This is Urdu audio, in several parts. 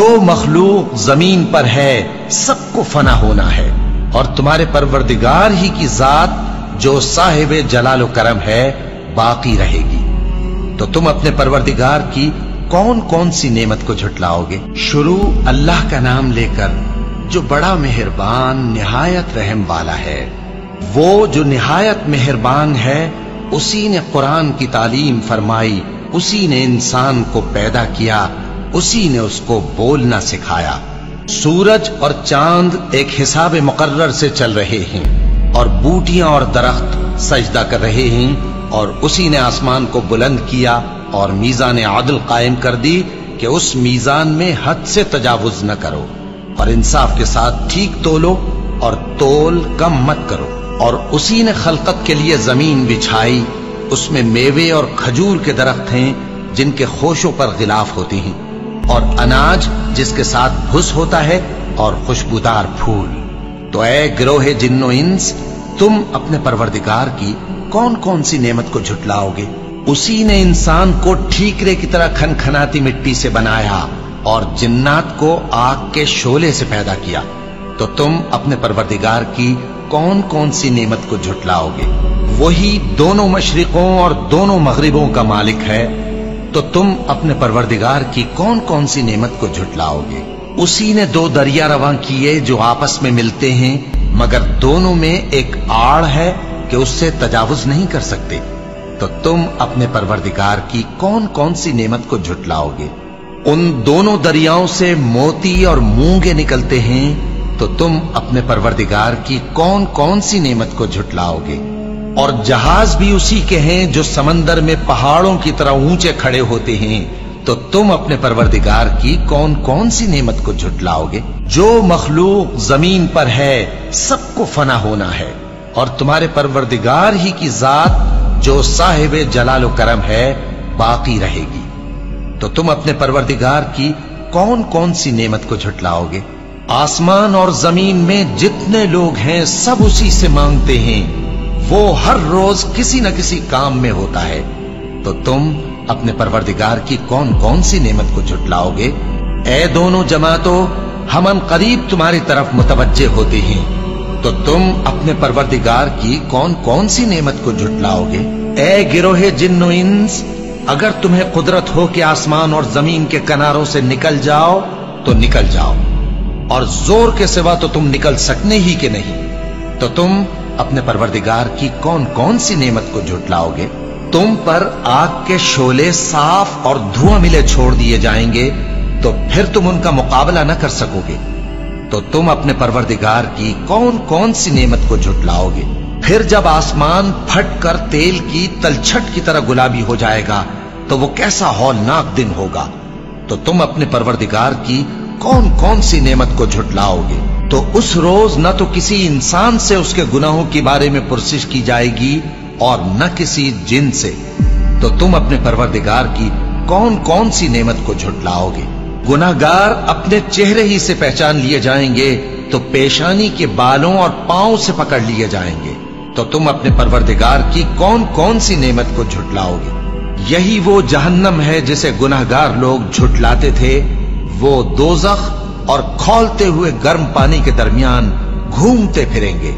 جو مخلوق زمین پر ہے سب کو فنا ہونا ہے، اور تمہارے پروردگار ہی کی ذات جو صاحب جلال و کرم ہے باقی رہے گی۔ تو تم اپنے پروردگار کی کون کون سی نعمت کو جھٹلاؤ گے؟ شروع اللہ کا نام لے کر جو بڑا مہربان نہایت رحم والا ہے۔ وہ جو نہایت مہربان ہے، اسی نے قرآن کی تعلیم فرمائی، اسی نے انسان کو پیدا کیا، اسی نے اس کو بولنا سکھایا۔ سورج اور چاند ایک حساب مقرر سے چل رہے ہیں، اور بوٹیاں اور درخت سجدہ کر رہے ہیں، اور اسی نے آسمان کو بلند کیا اور میزان عدل قائم کر دی کہ اس میزان میں حد سے تجاوز نہ کرو، اور انصاف کے ساتھ ٹھیک تولو اور تول کم مت کرو۔ اور اسی نے خلقت کے لیے زمین بچھائی، اس میں میوے اور کھجور کے درخت ہیں جن کے خوشوں پر غلاف ہوتے ہیں، اور اناج جس کے ساتھ بھس ہوتا ہے، اور خوشبودار پھول۔ تو اے گروہ جن و انس، تم اپنے پروردگار کی کون کون سی نعمت کو جھٹلاؤ گے؟ اسی نے انسان کو ٹھیکرے کی طرح کھنکھناتی مٹی سے بنایا، اور جنات کو آگ کے شعلے سے پیدا کیا۔ تو تم اپنے پروردگار کی کون کون سی نعمت کو جھٹلاؤ گے؟ وہی دونوں مشرقوں اور دونوں مغربوں کا مالک ہے، تو تم اپنے پروردگار کی کون کون سی نعمت کو جھٹلاؤ گے؟ اسی نے دو دریا رواں کیے جو آپس میں ملتے ہیں، مگر دونوں میں ایک آڑ ہے کہ اس سے تجاوز نہیں کر سکتے۔ تو تم اپنے پروردگار کی کون کون سی نعمت کو جھٹلاؤ گے؟ ان دونوں دریاؤں سے موتی اور مونگے نکلتے ہیں، تو تم اپنے پروردگار کی کون کون سی نعمت کو جھٹلاؤ گے؟ اور جہاز بھی اسی کے ہیں جو سمندر میں پہاڑوں کی طرح اونچے کھڑے ہوتے ہیں، تو تم اپنے پروردگار کی کون کون سی نعمت کو جھٹلاؤ گے؟ جو مخلوق زمین پر ہے سب کو فنا ہونا ہے، اور تمہارے پروردگار ہی کی ذات جو صاحب جلال و کرم ہے باقی رہے گی۔ تو تم اپنے پروردگار کی کون کون سی نعمت کو جھٹلاؤ گے؟ آسمان اور زمین میں جتنے لوگ ہیں سب اسی سے مانگتے ہیں، وہ ہر روز کسی نہ کسی کام میں ہوتا ہے۔ تو تم اپنے پروردگار کی کون کون سی نعمت کو جھٹلاؤ گے؟ اے دونوں جماعتوں، ہم ان قریب تمہاری طرف متوجہ ہوتے ہیں، تو تم اپنے پروردگار کی کون کون سی نعمت کو جھٹلاؤ گے؟ اے گروہ جن و انس، اگر تمہیں قدرت ہو کہ آسمان اور زمین کے کناروں سے نکل جاؤ تو نکل جاؤ، اور زور کے سوا تو تم نکل سکنے ہی کہ نہیں، تو تم اپنے پروردگار کی کون کون سی نعمت کو جھٹلاؤ گے؟ تم پر آگ کے شعلے صاف اور دھواں ملے چھوڑ دیے جائیں گے، تو پھر تم ان کا مقابلہ نہ کر سکو گے۔ تو تم اپنے پروردگار کی کون کون سی نعمت کو جھٹلاؤ گے؟ پھر جب آسمان پھٹ کر تیل کی تلچھٹ کی طرح گلابی ہو جائے گا تو وہ کیسا ہولناک دن ہوگا۔ تو تم اپنے پروردگار کی کون کون سی نعمت کو جھٹلاؤ گے؟ تو اس روز نہ تو کسی انسان سے اس کے گناہوں کے بارے میں پرسش کی جائے گی اور نہ کسی جن سے۔ تو تم اپنے پروردگار کی کون کون سی نعمت کو جھٹلاؤ گے؟ گناہگار اپنے چہرے ہی سے پہچان لیے جائیں گے تو پیشانی کے بالوں اور پاؤں سے پکڑ لیے جائیں گے۔ تو تم اپنے پروردگار کی کون کون سی نعمت کو جھٹلاؤ گے؟ یہی وہ جہنم ہے جسے گناہگار لوگ جھٹلاتے تھے، وہ دوزخ اور کھولتے ہوئے گرم پانی کے درمیان گھومتے پھریں گے۔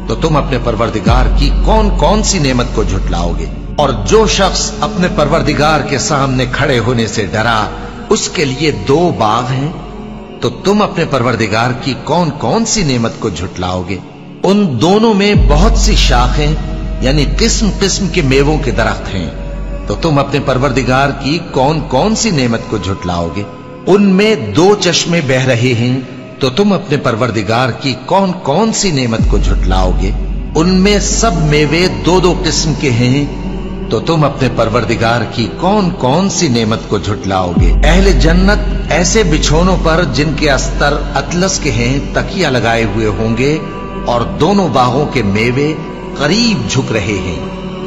تو تم اپنے پروردگار کی کون کون سی نعمت کو جھٹلاؤ گے؟ اور جو شخص اپنے پروردگار کے سامنے کھڑے ہونے سے ڈرا، اس کے لیے دو باغ ہیں، تو تم اپنے پروردگار کی کون کون سی نعمت کو جھٹلاؤ گے؟ ان دونوں میں بہت سی شاخیں یعنی قسم قسم کے میووں کے درخت ہیں، تو تم اپنے پروردگار کی کون کون سی نعمت کو جھٹلاؤ گے؟ ان میں دو چشمے بہ رہے ہیں، تو تم اپنے پروردگار کی کون کون سی نعمت کو جھٹلاؤ گے؟ ان میں سب میوے دو دو قسم کے ہیں، تو تم اپنے پروردگار کی کون کون سی نعمت کو جھٹلاؤ گے؟ اہل جنت ایسے بچھونوں پر جن کے استر اطلس کے ہیں تکیہ لگائے ہوئے ہوں گے، اور دونوں باغوں کے میوے قریب جھک رہے ہیں،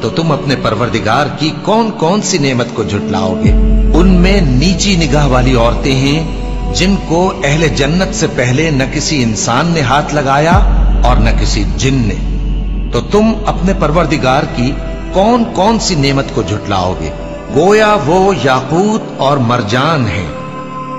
تو تم اپنے پروردگار کی کون کون سی نعمت کو جھٹلاؤ گے؟ ان میں نیچی نگاہ والی عورتیں ہیں جن کو اہل جنت سے پہلے نہ کسی انسان نے ہاتھ لگایا اور نہ کسی جن نے۔ تو تم اپنے پروردگار کی کون کون سی نعمت کو جھٹلاؤ گے؟ گویا وہ یاقوت اور مرجان ہیں،